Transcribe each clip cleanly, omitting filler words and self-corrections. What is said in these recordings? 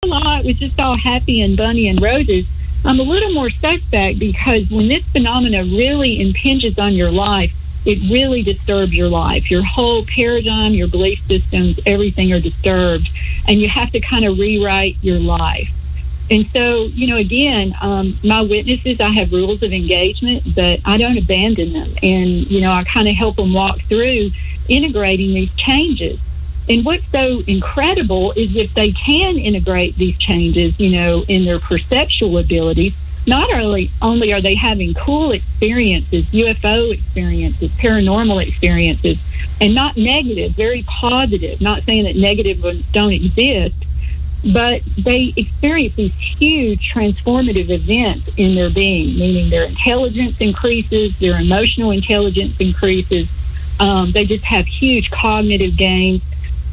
it was just all happy and bunny and roses, I'm a little more suspect, because when this phenomena really impinges on your life, it really disturbs your life. Your whole paradigm, your belief systems, everything are disturbed, and you have to kind of rewrite your life. And so, again, my witnesses, I have rules of engagement, but I don't abandon them. And, I kind of help them walk through integrating these changes. And what's so incredible is if they can integrate these changes, in their perceptual abilities, not only are they having cool experiences, UFO experiences, paranormal experiences, and not negative, very positive, not saying that negative ones don't exist, but they experience these huge transformative events in their being, meaning their intelligence increases, their emotional intelligence increases. They just have huge cognitive gains.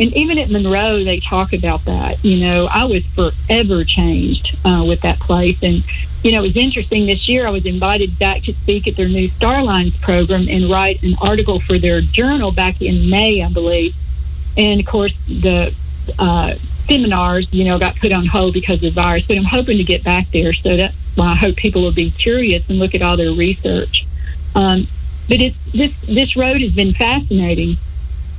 And even at Monroe, they talk about that. I was forever changed with that place. And, it was interesting. This year, I was invited back to speak at their new Starlines program and write an article for their journal back in May, I believe. And, of course, the seminars, got put on hold because of the virus. But I'm hoping to get back there. So that's why I hope people will be curious and look at all their research. But this road has been fascinating.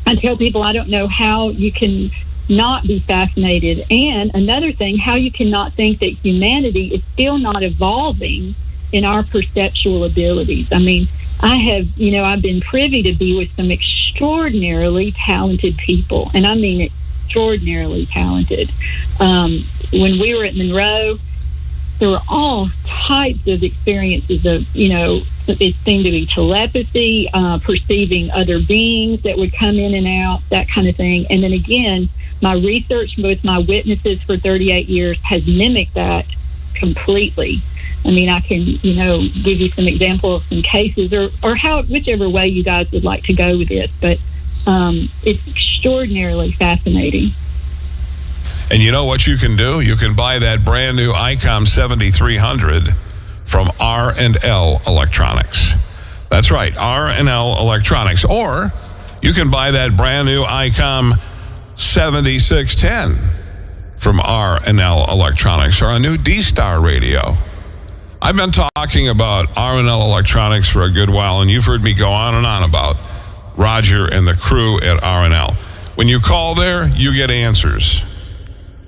I tell people I don't know how you can not be fascinated. And another thing, how you cannot think that humanity is still not evolving in our perceptual abilities. I mean, I've been privy to be with some extraordinarily talented people, and I mean extraordinarily talented. When we were at Monroe, there were all types of experiences of, it seemed to be telepathy, perceiving other beings that would come in and out, that kind of thing. And then again, my research with my witnesses for 38 years has mimicked that completely. I mean, I can, give you some examples of some cases or whichever way you guys would like to go with this. But it's extraordinarily fascinating. And you know what you can do? You can buy that brand new ICOM 7300 from R&L Electronics. That's right, R&L Electronics. Or you can buy that brand new ICOM 7610 from R&L Electronics, or a new D-Star radio. I've been talking about R&L Electronics for a good while, and you've heard me go on and on about Roger and the crew at R&L. When you call there, you get answers.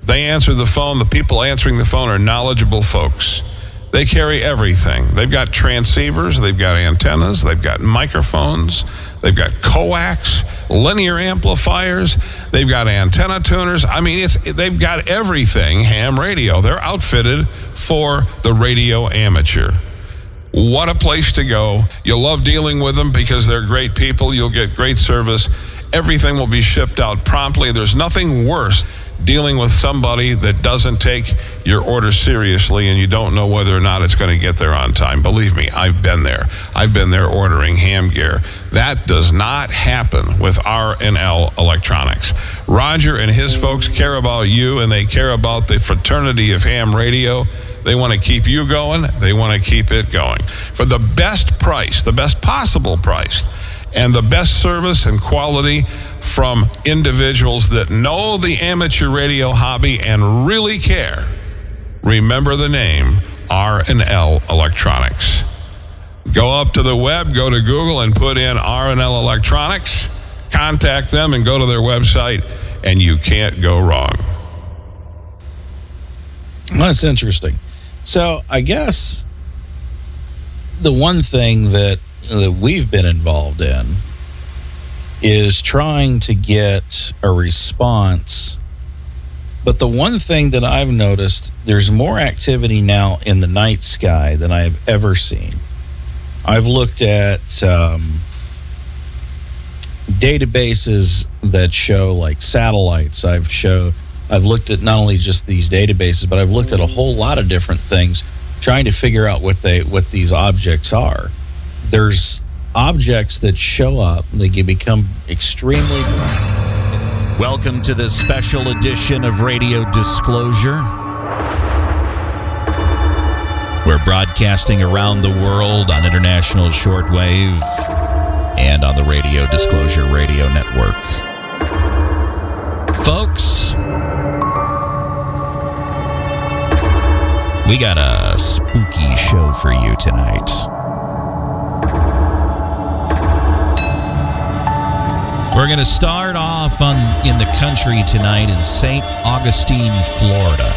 They answer the phone. The people answering the phone are knowledgeable folks. They carry everything. They've got transceivers, they've got antennas, they've got microphones, they've got coax, linear amplifiers, they've got antenna tuners. I mean, they've got everything ham radio. They're outfitted for the radio amateur. What a place to go. You'll love dealing with them because they're great people. You'll get great service. Everything will be shipped out promptly. There's nothing worse dealing with somebody that doesn't take your order seriously and you don't know whether or not it's going to get there on time. Believe me, I've been there. I've been there ordering ham gear. That does not happen with R&L Electronics. Roger and his folks care about you, and they care about the fraternity of ham radio. They want to keep you going. They want to keep it going. For the best price, the best possible price, and the best service and quality from individuals that know the amateur radio hobby and really care, remember the name R&L Electronics. Go up to the web, go to Google and put in R&L Electronics, contact them and go to their website, and you can't go wrong. That's interesting. So I guess the one thing that we've been involved in is trying to get a response. But the one thing that I've noticed, there's more activity now in the night sky than I have ever seen. I've looked at databases that show like satellites. I've looked at not only just these databases, but I've looked at a whole lot of different things trying to figure out what these objects are. There's objects that show up, they can become extremely bright. Welcome to this special edition of Radio Disclosure. We're broadcasting around the world on international shortwave and on the Radio Disclosure Radio Network. Folks, We got a spooky show for you tonight. We're going to start off in the country tonight in St. Augustine, Florida.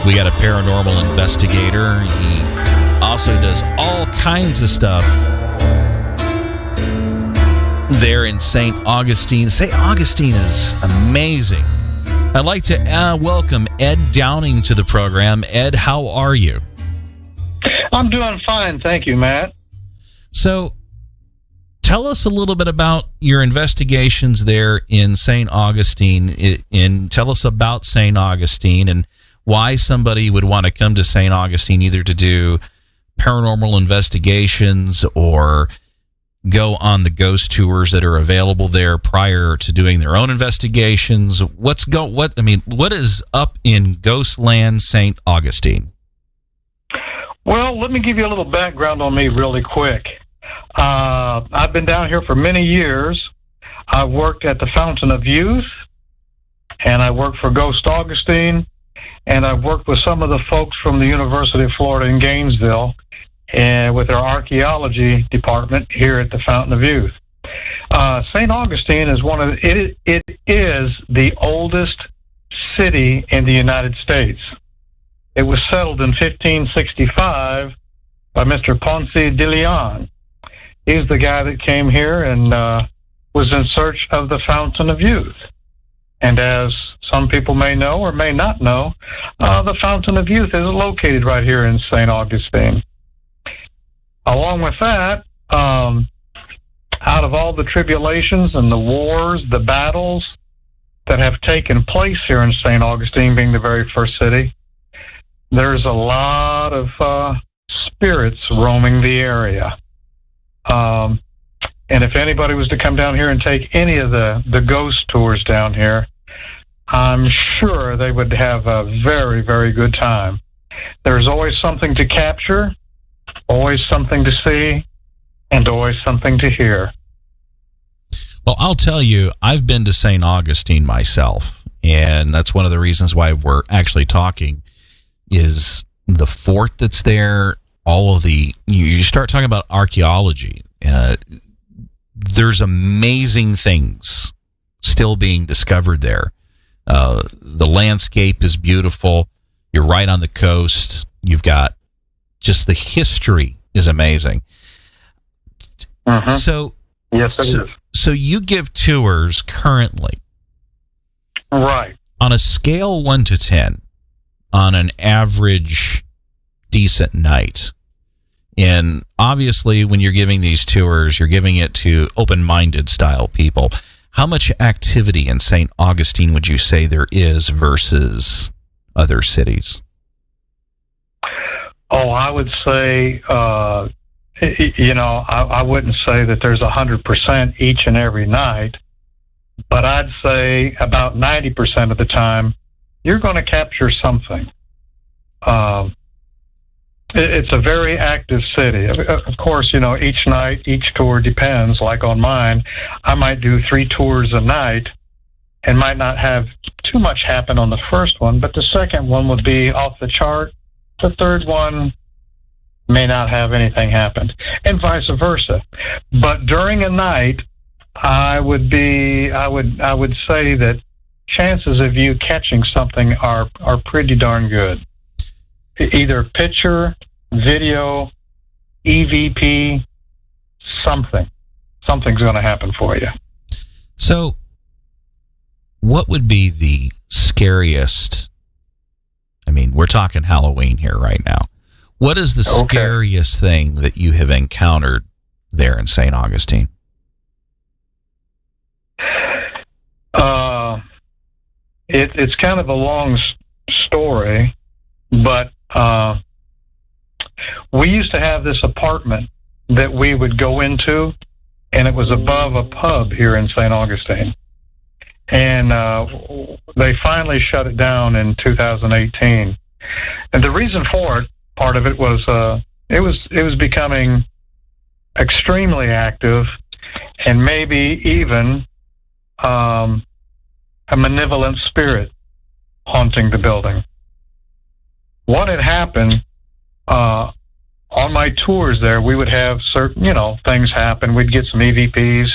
We got a paranormal investigator. He also does all kinds of stuff there in St. Augustine. St. Augustine is amazing. I'd like to welcome Ed Downing to the program. Ed, how are you? I'm doing fine, thank you, Matt. So, tell us a little bit about your investigations there in St. Augustine. Tell us about St. Augustine and why somebody would want to come to St. Augustine, either to do paranormal investigations or go on the ghost tours that are available there prior to doing their own investigations. What is up in Ghostland, St. Augustine? Well, let me give you a little background on me really quick. I've been down here for many years. I worked at the Fountain of Youth, and I worked for Ghost Augustine, and I've worked with some of the folks from the University of Florida in Gainesville, and with our archaeology department here at the Fountain of Youth. St. Augustine is it is the oldest city in the United States. It was settled in 1565 by Mr. Ponce de Leon. He's the guy that came here and was in search of the Fountain of Youth. And as some people may know or may not know, the Fountain of Youth is located right here in St. Augustine. Along with that, out of all the tribulations and the wars, the battles that have taken place here in St. Augustine, being the very first city, there's a lot of spirits roaming the area. And if anybody was to come down here and take any of the ghost tours down here, I'm sure they would have a very, very good time. There's always something to capture, always something to see, and always something to hear. Well, I'll tell you, I've been to St. Augustine myself, and that's one of the reasons why we're actually talking, is the fort that's there, all of the, you start talking about archaeology, there's amazing things still being discovered there. The landscape is beautiful. You're right on the coast. You've got just the history is amazing. Uh-huh. So, yes, it is. So you give tours currently. Right. On a scale 1 to 10, on an average decent night. And obviously, when you're giving these tours, you're giving it to open-minded style people. How much activity in St. Augustine would you say there is versus other cities? Oh, I would say, I wouldn't say that there's 100% each and every night, but I'd say about 90% of the time, you're going to capture something. It's a very active city. Of course, each night, each tour depends. Like on mine, I might do 3 tours a night and might not have too much happen on the first one, but the second one would be off the chart. The third one may not have anything happen, and vice versa. But during a night, I would say that chances of you catching something are pretty darn good. Either picture, video, EVP, something's going to happen for you. So, what would be the scariest? I mean, we're talking Halloween here right now. What is the scariest thing that you have encountered there in St. Augustine? It's kind of a long story, but we used to have this apartment that we would go into, and it was above a pub here in St. Augustine. And they finally shut it down in 2018. And the reason for it, part of it was it was becoming extremely active, and maybe even a malevolent spirit haunting the building. what had happened on my tours there, we would have certain, things happen. We'd get some EVPs.